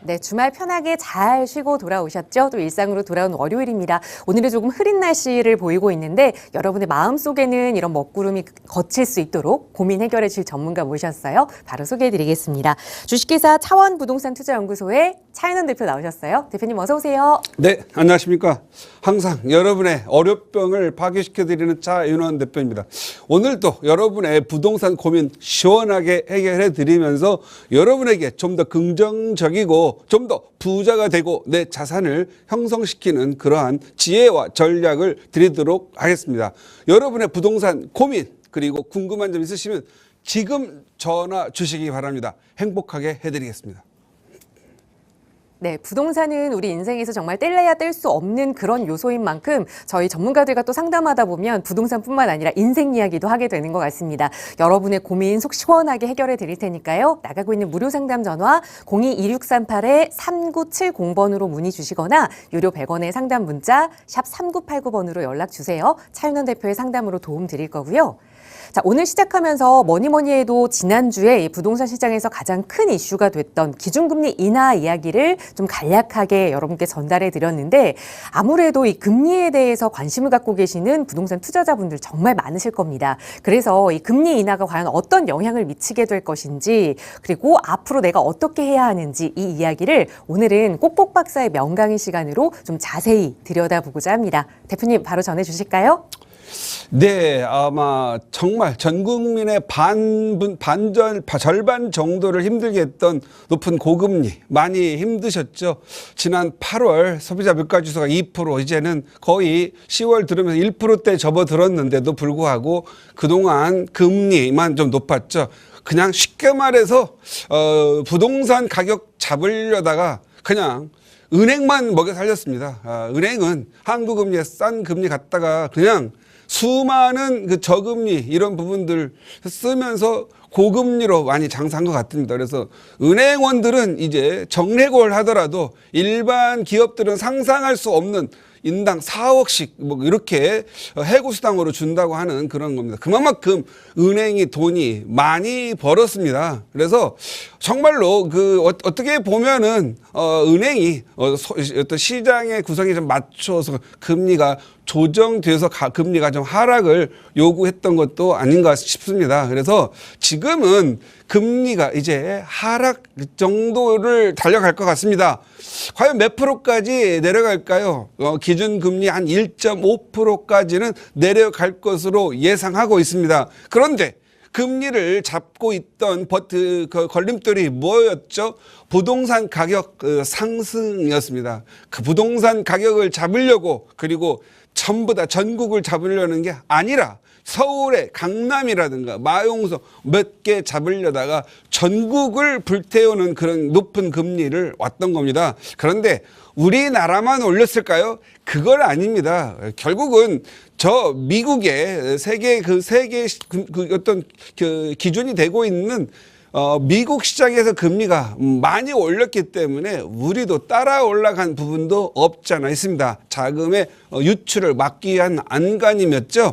네, 주말 편하게 잘 쉬고 돌아오셨죠? 또 일상으로 돌아온 월요일입니다. 오늘은 조금 흐린 날씨를 보이고 있는데 여러분의 마음속에는 이런 먹구름이 거칠 수 있도록 고민 해결해 주실 전문가 모셨어요. 바로 소개해 드리겠습니다. 주식회사 차원부동산투자연구소의 차윤원 대표 나오셨어요. 대표님 어서 오세요. 네, 안녕하십니까. 항상 여러분의 어려병을 파괴시켜드리는 차윤원 대표입니다. 오늘도 여러분의 부동산 고민 시원하게 해결해 드리면서 여러분에게 좀 더 긍정적이고 좀 더 부자가 되고 내 자산을 형성시키는 그러한 지혜와 전략을 드리도록 하겠습니다. 여러분의 부동산 고민 그리고 궁금한 점 있으시면 지금 전화 주시기 바랍니다. 행복하게 해드리겠습니다. 네, 부동산은 우리 인생에서 정말 뗄래야 뗄 수 없는 그런 요소인 만큼 저희 전문가들과 또 상담하다 보면 부동산뿐만 아니라 인생 이야기도 하게 되는 것 같습니다. 여러분의 고민 속 시원하게 해결해 드릴 테니까요. 나가고 있는 무료 상담 전화 02-2638-3970번으로 문의 주시거나 유료 100원의 상담 문자 샵 3989번으로 연락 주세요. 차윤원 대표의 상담으로 도움 드릴 거고요. 자, 오늘 시작하면서 뭐니 해도 지난주에 부동산 시장에서 가장 큰 이슈가 됐던 기준금리 인하 이야기를 좀 간략하게 여러분께 전달해 드렸는데 아무래도 이 금리에 대해서 관심을 갖고 계시는 부동산 투자자분들 정말 많으실 겁니다. 그래서 이 금리 인하가 과연 어떤 영향을 미치게 될 것인지 그리고 앞으로 내가 어떻게 해야 하는지 이 이야기를 오늘은 꼭꼭 박사의 명강의 시간으로 좀 자세히 들여다보고자 합니다. 대표님 바로 전해 주실까요? 네, 아마 정말 전 국민의 절반 정도를 힘들게 했던 높은 고금리 많이 힘드셨죠. 지난 8월 소비자 물가지수가 2%, 이제는 거의 10월 들으면서 1%대 접어들었는데도 불구하고 그동안 금리만 좀 높았죠. 그냥 쉽게 말해서 부동산 가격 잡으려다가 그냥 은행만 먹여 살렸습니다. 은행은 한국금리에 싼 금리 갖다가 그냥 수많은 그 저금리 이런 부분들 쓰면서 고금리로 많이 장사한 것 같습니다. 그래서 은행원들은 이제 정례골 하더라도 일반 기업들은 상상할 수 없는 인당 4억씩 뭐 이렇게 해고수당으로 준다고 하는 그런 겁니다. 그만큼 은행이 돈이 많이 벌었습니다. 그래서 정말로 어떻게 보면은 은행이 어떤 시장의 구성에 좀 맞춰서 금리가 조정돼서 금리가 좀 하락을 요구했던 것도 아닌가 싶습니다. 그래서 지금은 금리가 이제 하락 정도를 달려갈 것 같습니다. 과연 몇 프로까지 내려갈까요? 기준금리 한 1.5%까지는 내려갈 것으로 예상하고 있습니다. 그런데 금리를 잡고 있던 걸림돌이 뭐였죠? 부동산 가격 상승이었습니다. 그 부동산 가격을 잡으려고 그리고 전부 다 전국을 잡으려는 게 아니라 서울의 강남이라든가 마용서 몇 개 잡으려다가 전국을 불태우는 그런 높은 금리를 왔던 겁니다. 그런데 우리나라만 올렸을까요? 그건 아닙니다. 결국은 저 미국의 세계 어떤 기준이 되고 있는 미국 시장에서 금리가 많이 올렸기 때문에 우리도 따라 올라간 부분도 없지 않아 있습니다. 자금의 유출을 막기 위한 안간힘이었죠.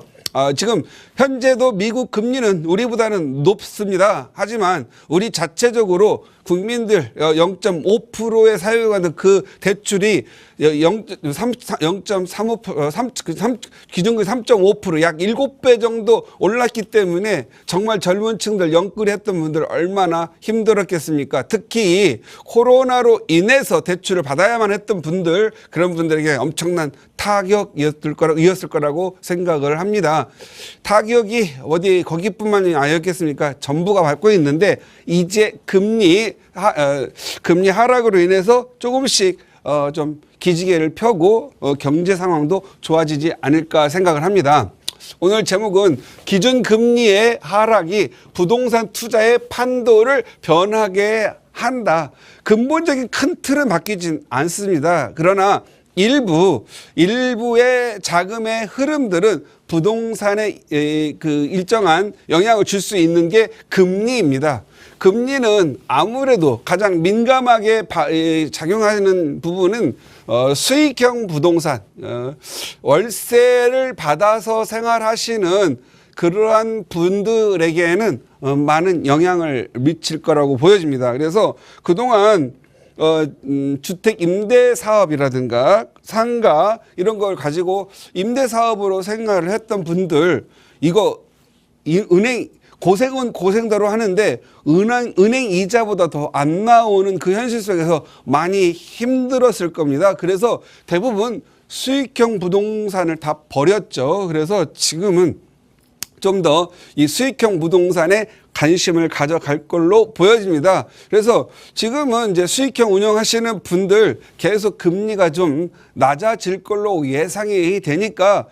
지금 현재도 미국 금리는 우리보다는 높습니다. 하지만 우리 자체적으로 국민들 0.5%에 사용하는 그 대출이 0.35% 기준금리 3.5% 약 7배 정도 올랐기 때문에 정말 젊은 층들 영끌이 했던 분들 얼마나 힘들었겠습니까? 특히 코로나로 인해서 대출을 받아야만 했던 분들 그런 분들에게 엄청난 타격이었을 거라고 생각을 합니다. 타격이 어디 거기뿐만이 아니었겠습니까? 전부가 받고 있는데 이제 금리 하락으로 인해서 조금씩 좀 기지개를 펴고 경제 상황도 좋아지지 않을까 생각을 합니다. 오늘 제목은 기준금리의 하락이 부동산 투자의 판도를 변하게 한다. 근본적인 큰 틀은 바뀌진 않습니다. 그러나 일부의 자금의 흐름들은 부동산에 그 일정한 영향을 줄 수 있는 게 금리입니다. 금리는 아무래도 가장 민감하게 작용하는 부분은 수익형 부동산, 월세를 받아서 생활하시는 그러한 분들에게는 많은 영향을 미칠 거라고 보여집니다. 그래서 그동안 주택 임대 사업이라든가 상가 이런 걸 가지고 임대 사업으로 생활을 했던 분들 이거 은행 고생은 고생대로 하는데 은행 이자보다 더 안 나오는 그 현실 속에서 많이 힘들었을 겁니다. 그래서 대부분 수익형 부동산을 다 버렸죠. 그래서 지금은 좀 더 이 수익형 부동산에 관심을 가져갈 걸로 보여집니다. 그래서 지금은 이제 수익형 운영하시는 분들 계속 금리가 좀 낮아질 걸로 예상이 되니까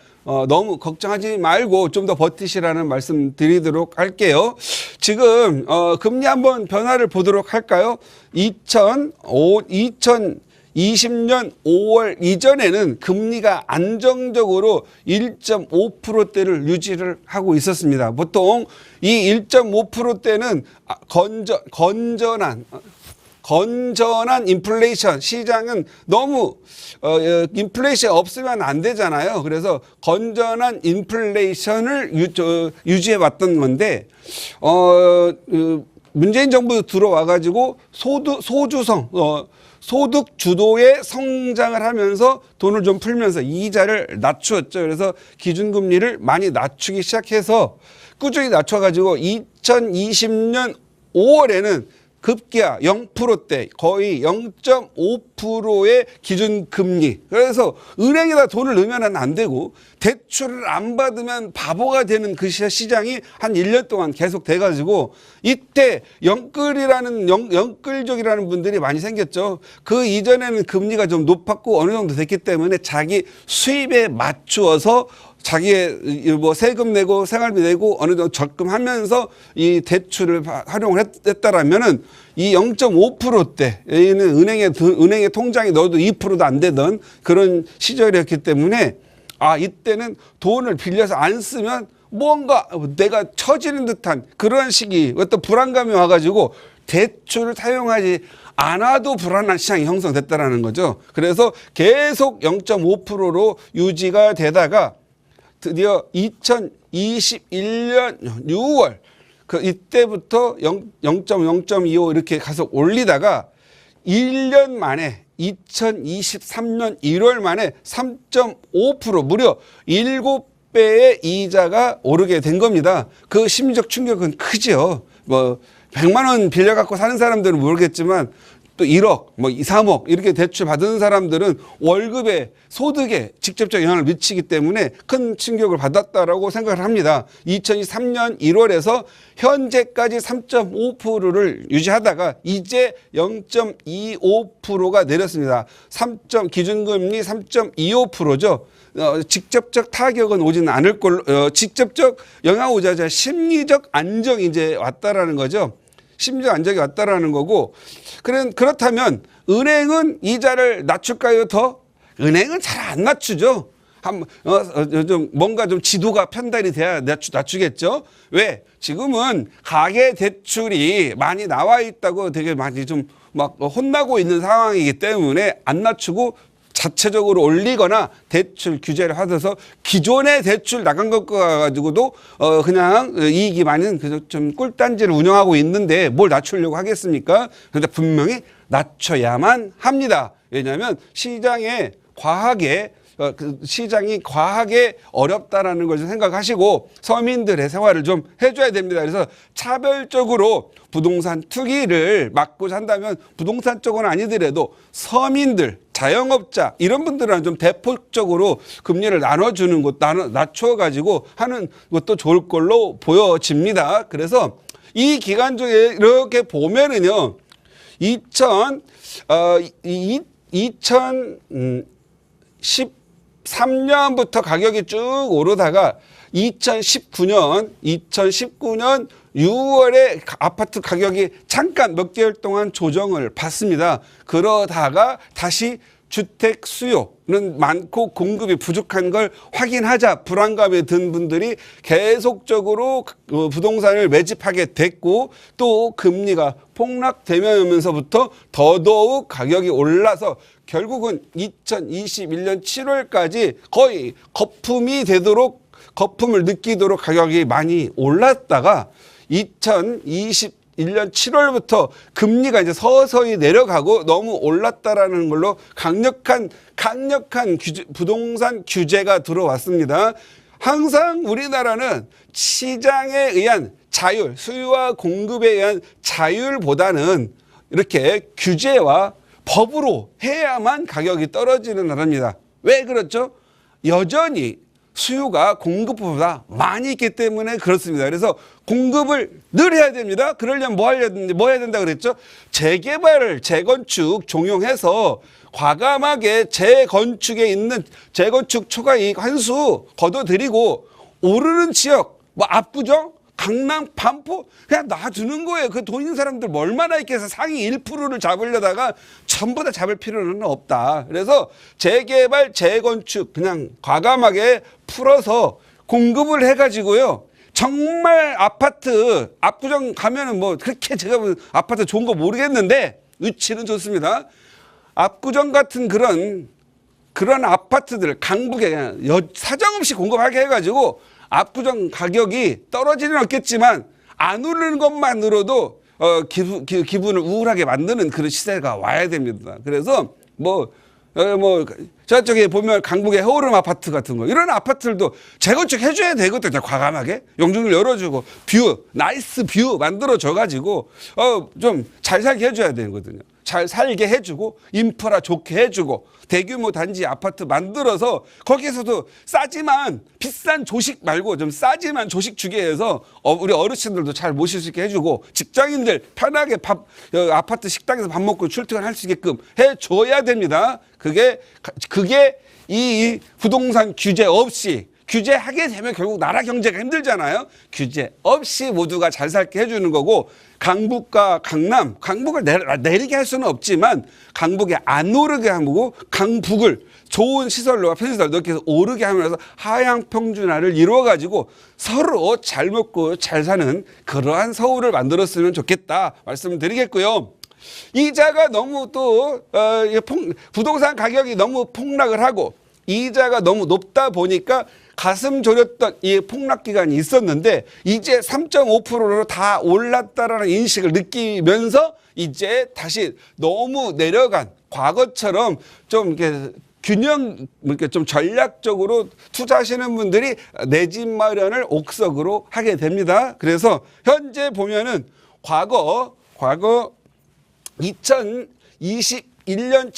너무 걱정하지 말고 좀 더 버티시라는 말씀 드리도록 할게요. 지금 금리 한번 변화를 보도록 할까요? 2020년 5월 이전에는 금리가 안정적으로 1.5%대를 유지를 하고 있었습니다. 보통 이 1.5%대는 건전한 인플레이션, 시장은 너무 인플레이션 없으면 안 되잖아요. 그래서 건전한 인플레이션을 유지해 왔던 건데 문재인 정부 들어와 가지고 소득 주도의 성장을 하면서 돈을 좀 풀면서 이자를 낮추었죠. 그래서 기준금리를 많이 낮추기 시작해서 꾸준히 낮춰가지고 2020년 5월에는 급기야 0%대 거의 0.5%의 기준금리. 그래서 은행에다 돈을 넣으면 안 되고 대출을 안 받으면 바보가 되는 그 시장이 한 1년 동안 계속 돼가지고 이때 영끌족이라는 분들이 많이 생겼죠. 그 이전에는 금리가 좀 높았고 어느 정도 됐기 때문에 자기 수입에 맞추어서 자기의 뭐 세금 내고 생활비 내고 어느 정도 적금하면서 이 대출을 활용을 했다라면은 이 0.5%대에는 은행의 통장에 넣어도 2%도 안 되던 그런 시절이었기 때문에 이때는 돈을 빌려서 안 쓰면 뭔가 내가 처지는 듯한 그런 시기 어떤 불안감이 와가지고 대출을 사용하지 않아도 불안한 시장이 형성됐다라는 거죠. 그래서 계속 0.5%로 유지가 되다가 드디어 2021년 6월 이때부터 0.25 이렇게 계속 올리다가 1년 만에 2023년 1월 만에 3.5% 무려 7배의 이자가 오르게 된 겁니다. 그 심리적 충격은 크죠. 뭐 100만 원 빌려 갖고 사는 사람들은 모르겠지만 또 1억, 뭐 2, 3억 이렇게 대출 받은 사람들은 월급에 소득에 직접적 영향을 미치기 때문에 큰 충격을 받았다라고 생각을 합니다. 2023년 1월에서 현재까지 3.5%를 유지하다가 이제 0.25%가 내렸습니다. 기준금리 3.25%죠. 직접적 타격은 오지는 않을 걸로, 직접적 영향 오자자 심리적 안정이 이제 왔다라는 거죠. 심리적 안정이 왔다라는 거고, 그렇다면 은행은 이자를 낮출까요? 더? 은행은 잘 안 낮추죠. 좀 뭔가 좀 지도가 편달이 돼야 낮추겠죠. 왜? 지금은 가계 대출이 많이 나와 있다고 되게 많이 좀 막 혼나고 있는 상황이기 때문에 안 낮추고 자체적으로 올리거나 대출 규제를 하셔서 기존의 대출 나간 것 가지고도 그냥 이익이 많은 좀 꿀단지를 운영하고 있는데 뭘 낮추려고 하겠습니까? 그런데 분명히 낮춰야만 합니다. 왜냐하면 시장이 과하게 어렵다라는 걸 생각하시고 서민들의 생활을 좀 해줘야 됩니다. 그래서 차별적으로 부동산 투기를 막고자 한다면 부동산 쪽은 아니더라도 서민들, 자영업자 이런 분들은 좀 대폭적으로 금리를 나눠주는 것, 낮춰가지고 하는 것도 좋을 걸로 보여집니다. 그래서 이 기간 중에 이렇게 보면은요, 2013년부터 가격이 쭉 오르다가 2019년 6월에 아파트 가격이 잠깐 몇 개월 동안 조정을 받습니다. 그러다가 다시 주택 수요는 많고 공급이 부족한 걸 확인하자 불안감에 든 분들이 계속적으로 부동산을 매집하게 됐고 또 금리가 폭락되면서부터 더더욱 가격이 올라서 결국은 2021년 7월까지 거의 거품을 느끼도록 가격이 많이 올랐다가 2022년 21년 7월부터 금리가 이제 서서히 내려가고 너무 올랐다라는 걸로 강력한 부동산 규제가 들어왔습니다. 항상 우리나라는 시장에 의한 자율, 수요와 공급에 의한 자율보다는 이렇게 규제와 법으로 해야만 가격이 떨어지는 나라입니다. 왜 그렇죠? 여전히 수요가 공급보다 많이 있기 때문에 그렇습니다. 그래서 공급을 늘 해야 됩니다. 그러려면 뭐 해야 된다 그랬죠? 재개발을 재건축 종용해서 과감하게 재건축에 있는 재건축 초과이익 환수 걷어들이고 오르는 지역, 뭐 압구정, 강남, 반포 그냥 놔두는 거예요. 그 돈 있는 사람들 뭐 얼마나 있겠어. 상위 1%를 잡으려다가 전부 다 잡을 필요는 없다. 그래서 재개발, 재건축 그냥 과감하게 풀어서 공급을 해가지고요. 정말 아파트 압구정 가면은 뭐 그렇게 제가 아파트 좋은 거 모르겠는데 위치는 좋습니다. 압구정 같은 그런 아파트들 강북에 그냥 사정없이 공급하게 해가지고 압구정 가격이 떨어지는 없겠지만 안 오르는 것만으로도 기분을 우울하게 만드는 그런 시대가 와야 됩니다. 그래서 저쪽에 보면 강북의 해오름 아파트 같은 거 이런 아파트들도 재건축 해줘야 되거든요. 과감하게 용적률 열어주고 나이스 뷰 만들어줘가지고 좀 잘 살게 해줘야 되거든요. 잘 살게 해주고 인프라 좋게 해주고 대규모 단지 아파트 만들어서 거기에서도 싸지만 비싼 조식 말고 좀 싸지만 조식 주게 해서 우리 어르신들도 잘 모실 수 있게 해주고 직장인들 편하게 아파트 식당에서 밥 먹고 출퇴근할 수 있게끔 해줘야 됩니다. 그게 이 부동산 규제 없이 규제하게 되면 결국 나라 경제가 힘들잖아요. 규제 없이 모두가 잘 살게 해주는 거고 강북과 강북을 내리게 할 수는 없지만 강북에 안 오르게 하고 강북을 좋은 시설과 편의시설 넣게 해서 오르게 하면서 하향 평준화를 이루어가지고 서로 잘 먹고 잘 사는 그러한 서울을 만들었으면 좋겠다 말씀드리겠고요. 이자가 너무 또 부동산 가격이 너무 폭락을 하고 이자가 너무 높다 보니까 가슴 졸였던 이 폭락 기간이 있었는데 이제 3.5%로 다 올랐다라는 인식을 느끼면서 이제 다시 너무 내려간 과거처럼 좀 이렇게 이렇게 좀 전략적으로 투자하시는 분들이 내 집 마련을 옥석으로 하게 됩니다. 그래서 현재 보면은 과거 2021년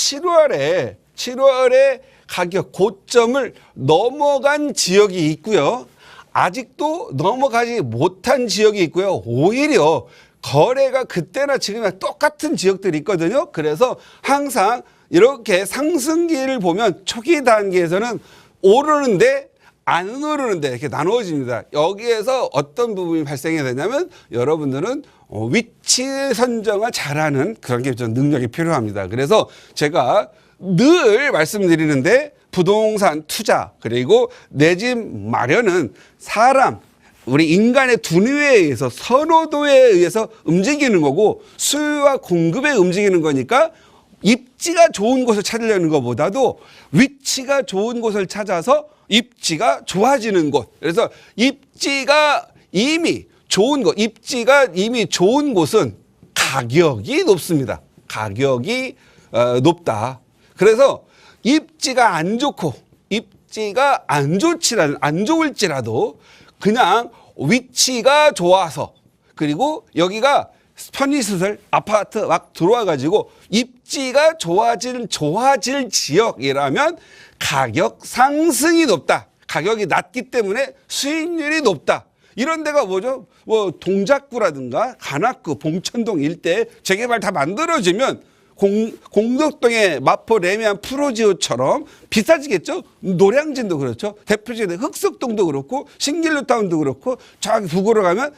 7월에 가격 고점을 넘어간 지역이 있고요. 아직도 넘어가지 못한 지역이 있고요. 오히려 거래가 그때나 지금이나 똑같은 지역들이 있거든요. 그래서 항상 이렇게 상승기를 보면 초기 단계에서는 오르는데 안 오르는데 이렇게 나누어집니다. 여기에서 어떤 부분이 발생이 되냐면 여러분들은 위치 선정을 잘하는 그런 게 좀 능력이 필요합니다. 그래서 제가 늘 말씀드리는데 부동산 투자 그리고 내 집 마련은 우리 인간의 두뇌에 의해서 선호도에 의해서 움직이는 거고 수요와 공급에 움직이는 거니까 입지가 좋은 곳을 찾으려는 것보다도 위치가 좋은 곳을 찾아서 입지가 좋아지는 곳. 그래서 입지가 이미 좋은 곳은 가격이 높습니다. 가격이 높다. 그래서 입지가 안 좋고 입지가 안 좋을지라도 그냥 위치가 좋아서 그리고 여기가 편의시설 아파트 막 들어와가지고 입지가 좋아질 지역이라면 가격 상승이 높다. 가격이 낮기 때문에 수익률이 높다. 이런 데가 뭐죠? 동작구라든가 관악구, 봉천동 일대 재개발 다 만들어지면 공덕동의 마포 레미안 프로지오처럼 비싸지겠죠? 노량진도 그렇죠. 대표적인 흑석동도 그렇고 신길뉴타운도 그렇고 저기 북으로 가면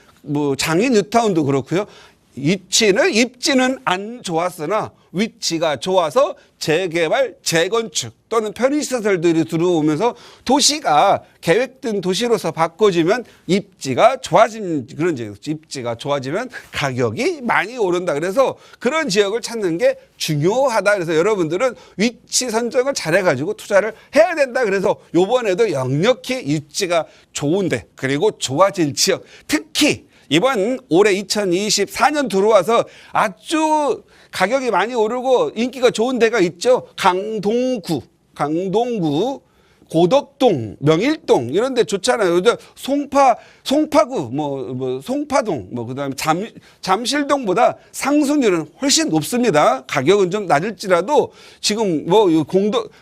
장인뉴타운도 그렇고요. 입지는 안 좋았으나 위치가 좋아서 재개발, 재건축 또는 편의시설들이 들어오면서 도시가 계획된 도시로서 바꿔지면 입지가 좋아진 그런 지역, 입지가 좋아지면 가격이 많이 오른다. 그래서 그런 지역을 찾는 게 중요하다. 그래서 여러분들은 위치 선정을 잘해가지고 투자를 해야 된다. 그래서 요번에도 역력히 입지가 좋은데 그리고 좋아질 지역 특히 이번 올해 2024년 들어와서 아주 가격이 많이 오르고 인기가 좋은 데가 있죠. 강동구, 고덕동, 명일동 이런 데 좋잖아요. 송파구, 송파동, 그다음에 잠실동보다 상승률은 훨씬 높습니다. 가격은 좀 낮을지라도 지금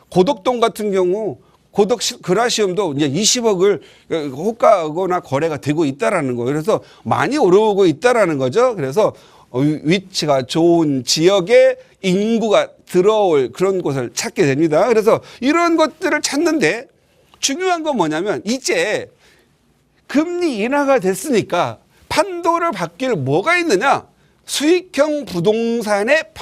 고덕동 같은 경우 고덕 그라시움도 이제 20억을 호가거나 거래가 되고 있다라는 거예요. 그래서 많이 오르고 있다라는 거죠. 그래서 위치가 좋은 지역에 인구가 들어올 그런 곳을 찾게 됩니다. 그래서 이런 것들을 찾는데 중요한 건 뭐냐면 이제 금리 인하가 됐으니까 판도를 바뀔 뭐가 있느냐? 수익형 부동산의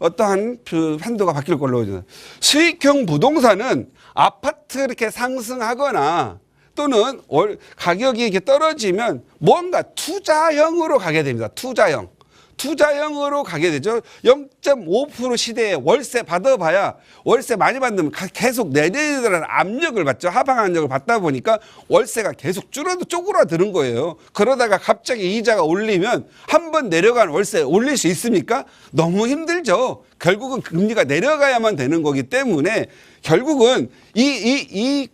어떠한 그 판도가 바뀔 걸로 보여요. 수익형 부동산은 아파트 이렇게 상승하거나 또는 가격이 이렇게 떨어지면 뭔가 투자형으로 가게 됩니다. 투자형으로 가게 되죠. 0.5% 시대에 월세 받아봐야 월세 많이 받으면 계속 내리더라는 압력을 받죠. 하방 압력을 받다 보니까 월세가 계속 쪼그라드는 거예요. 그러다가 갑자기 이자가 올리면 한 번 내려간 월세 올릴 수 있습니까? 너무 힘들죠. 결국은 금리가 내려가야만 되는 거기 때문에 결국은 이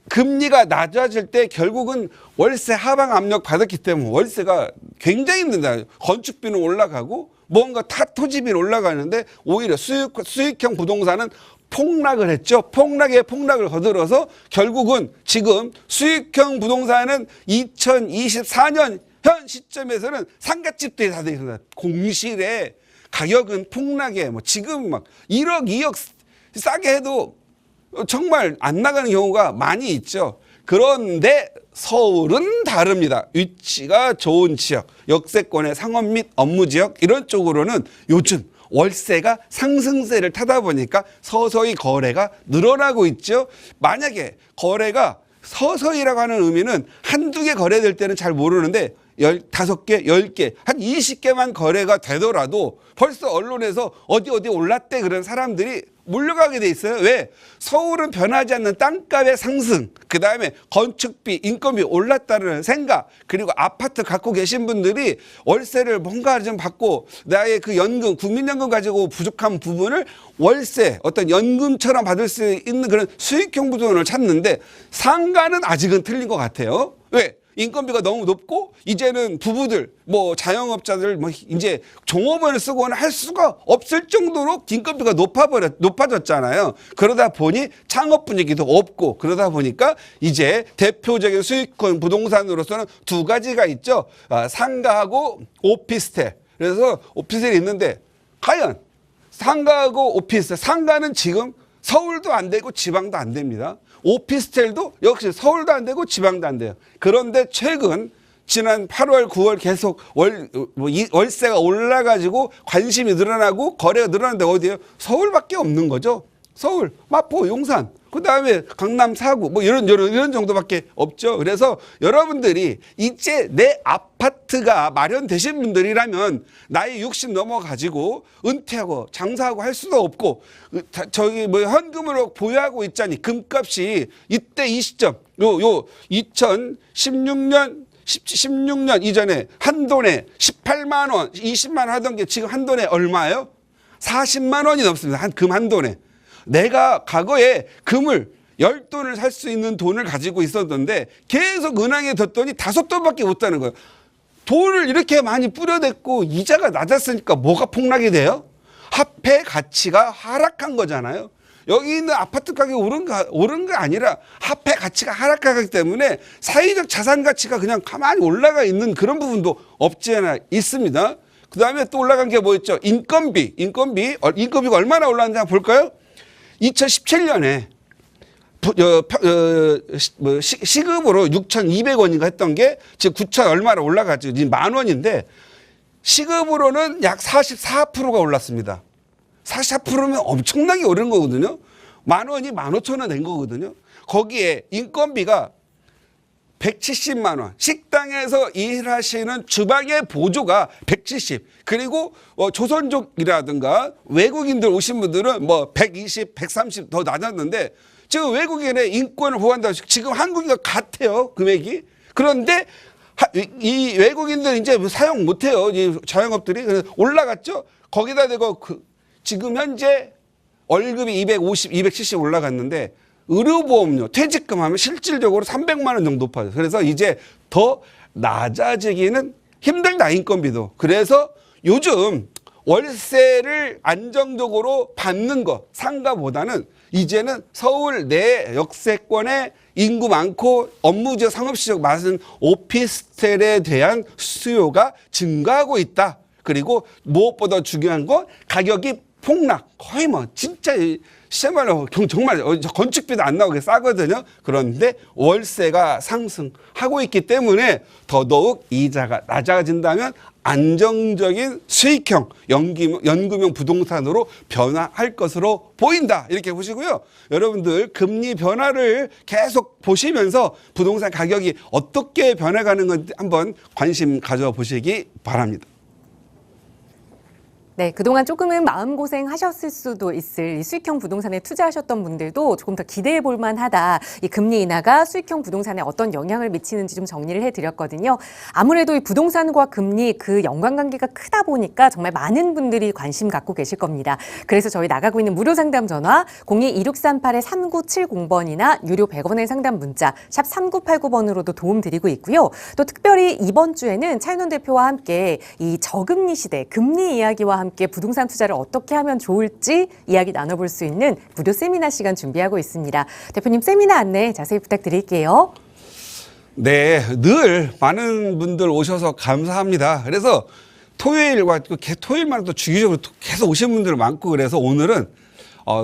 금리가 낮아질 때 결국은 월세 하방 압력 받았기 때문에 월세가 굉장히 힘든다. 건축비는 올라가고 뭔가 토지비는 올라가는데 오히려 수익형 부동산은 폭락을 했죠. 폭락에 폭락을 거들어서 결국은 지금 수익형 부동산은 2024년 현 시점에서는 상가집들이 다 되어 있습니다. 공실에 가격은 폭락에 지금 막 1억, 2억 싸게 해도 정말 안 나가는 경우가 많이 있죠. 그런데 서울은 다릅니다. 위치가 좋은 지역, 역세권의 상업 및 업무 지역 이런 쪽으로는 요즘 월세가 상승세를 타다 보니까 서서히 거래가 늘어나고 있죠. 만약에 거래가 서서히라고 하는 의미는 한두 개 거래될 때는 잘 모르는데 15개, 10개, 한 20개만 거래가 되더라도 벌써 언론에서 어디 올랐대 그런 사람들이 몰려가게 돼 있어요. 왜? 서울은 변하지 않는 땅값의 상승, 그 다음에 건축비, 인건비 올랐다는 생각, 그리고 아파트 갖고 계신 분들이 월세를 뭔가 좀 받고 나의 그 연금, 국민연금 가지고 부족한 부분을 월세, 어떤 연금처럼 받을 수 있는 그런 수익형 부분을 찾는데 상가는 아직은 틀린 것 같아요. 왜? 인건비가 너무 높고 이제는 부부들 자영업자들 이제 종업원을 쓰고는 할 수가 없을 정도로 인건비가 높아졌잖아요. 그러다 보니 창업 분위기도 없고 그러다 보니까 이제 대표적인 수익형 부동산으로서는 두 가지가 있죠. 상가하고 오피스텔. 그래서 오피스텔이 있는데 과연 상가하고 오피스텔, 상가는 지금 서울도 안 되고 지방도 안 됩니다. 오피스텔도 역시 서울도 안 되고 지방도 안 돼요. 그런데 최근 지난 8월, 9월 계속 월세가 올라가지고 관심이 늘어나고 거래가 늘어나는데 어디예요? 서울밖에 없는 거죠. 서울, 마포, 용산, 그 다음에 강남 4구 이런 정도밖에 없죠. 그래서 여러분들이 이제 내 아파트가 마련되신 분들이라면 나이 60 넘어가지고 은퇴하고 장사하고 할 수도 없고 현금으로 보유하고 있자니 금값이 이때 이 시점 요 2016년 16년 이전에 한 돈에 18만 원, 20만 원 하던 게 지금 한 돈에 얼마예요? 40만 원이 넘습니다. 금 한 돈에. 내가 과거에 금을 10돈을 살 수 있는 돈을 가지고 있었는데 계속 은행에 뒀더니 5돈밖에 못 다는 거예요. 돈을 이렇게 많이 뿌려댔고 이자가 낮았으니까 뭐가 폭락이 돼요? 화폐 가치가 하락한 거잖아요. 여기 있는 아파트 가격이 오른 게 아니라 화폐 가치가 하락하기 때문에 사회적 자산 가치가 그냥 가만히 올라가 있는 그런 부분도 없지 않아 있습니다. 그 다음에 또 올라간 게 뭐 있죠? 인건비가 얼마나 올랐는지 한번 볼까요? 2017년에 시급으로 6,200원인가 했던 게 지금 9,000 얼마나 올라갔죠. 지금 10,000원인데 시급으로는 약 44%가 올랐습니다. 44%면 엄청나게 오른 거거든요. 10,000원이 15,000원 된 거거든요. 거기에 인건비가 170만 원, 식당에서 일하시는 주방의 보조가 170, 그리고 조선족이라든가 외국인들 오신 분들은 120, 130 더 낮았는데 지금 외국인의 인권을 보호한다고 지금 한국이가 같아요, 금액이. 그런데 이 외국인들 이제 사용 못해요. 이 자영업들이. 그래서 올라갔죠. 거기다 대고 지금 현재 월급이 250, 270 올라갔는데 의료보험료, 퇴직금 하면 실질적으로 300만 원 정도 높아요. 그래서 이제 더 낮아지기는 힘들다, 인건비도. 그래서 요즘 월세를 안정적으로 받는 거, 상가보다는 이제는 서울 내 역세권에 인구 많고 업무 지역, 상업 지역 많은 오피스텔에 대한 수요가 증가하고 있다. 그리고 무엇보다 중요한 건 가격이 폭락. 거의 뭐 진짜 시세말로 정말 건축비도 안 나오게 싸거든요. 그런데 월세가 상승하고 있기 때문에 더더욱 이자가 낮아진다면 안정적인 수익형 연금형 부동산으로 변화할 것으로 보인다. 이렇게 보시고요. 여러분들 금리 변화를 계속 보시면서 부동산 가격이 어떻게 변해가는 건지 한번 관심 가져보시기 바랍니다. 네, 그동안 조금은 마음고생 하셨을 수도 있을 이 수익형 부동산에 투자하셨던 분들도 조금 더 기대해 볼 만하다. 이 금리 인하가 수익형 부동산에 어떤 영향을 미치는지 좀 정리를 해드렸거든요. 아무래도 이 부동산과 금리 그 연관관계가 크다 보니까 정말 많은 분들이 관심 갖고 계실 겁니다. 그래서 저희 나가고 있는 무료 상담 전화 02-2638-3970번이나 유료 100원의 상담 문자 샵 3989번으로도 도움 드리고 있고요. 또 특별히 이번 주에는 차윤원 대표와 함께 이 저금리 시대 금리 이야기와 함께 부동산 투자를 어떻게 하면 좋을지 이야기 나눠볼 수 있는 무료 세미나 시간 준비하고 있습니다. 대표님 세미나 안내 자세히 부탁드릴게요. 네, 늘 많은 분들 오셔서 감사합니다. 그래서 토요일과 토요일만 또 주기적으로 계속 오시는 분들 많고 그래서 오늘은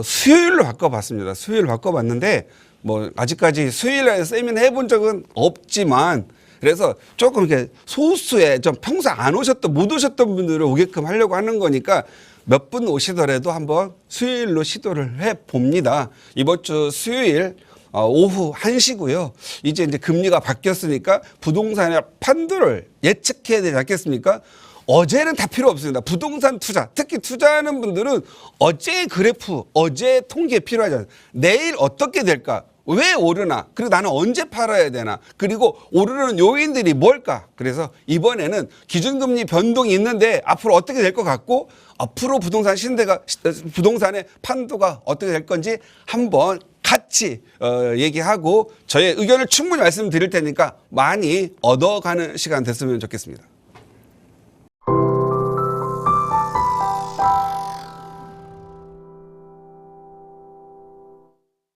수요일로 바꿔봤습니다. 수요일로 바꿔봤는데 뭐 아직까지 수요일에 세미나 해본 적은 없지만 그래서 조금 이렇게 소수의 좀 평소 안 오셨던 못 오셨던 분들을 오게끔 하려고 하는 거니까 몇 분 오시더라도 한번 수요일로 시도를 해 봅니다. 이번 주 수요일 오후 1시고요. 이제 금리가 바뀌었으니까 부동산의 판도를 예측해야 되지 않겠습니까? 어제는 다 필요 없습니다. 부동산 투자, 특히 투자하는 분들은 어제의 그래프, 어제의 통계 필요하잖아요. 내일 어떻게 될까? 왜 오르나? 그리고 나는 언제 팔아야 되나? 그리고 오르는 요인들이 뭘까? 그래서 이번에는 기준금리 변동이 있는데 앞으로 어떻게 될 것 같고 앞으로 부동산의 판도가 어떻게 될 건지 한번 같이 얘기하고 저의 의견을 충분히 말씀드릴 테니까 많이 얻어가는 시간 됐으면 좋겠습니다.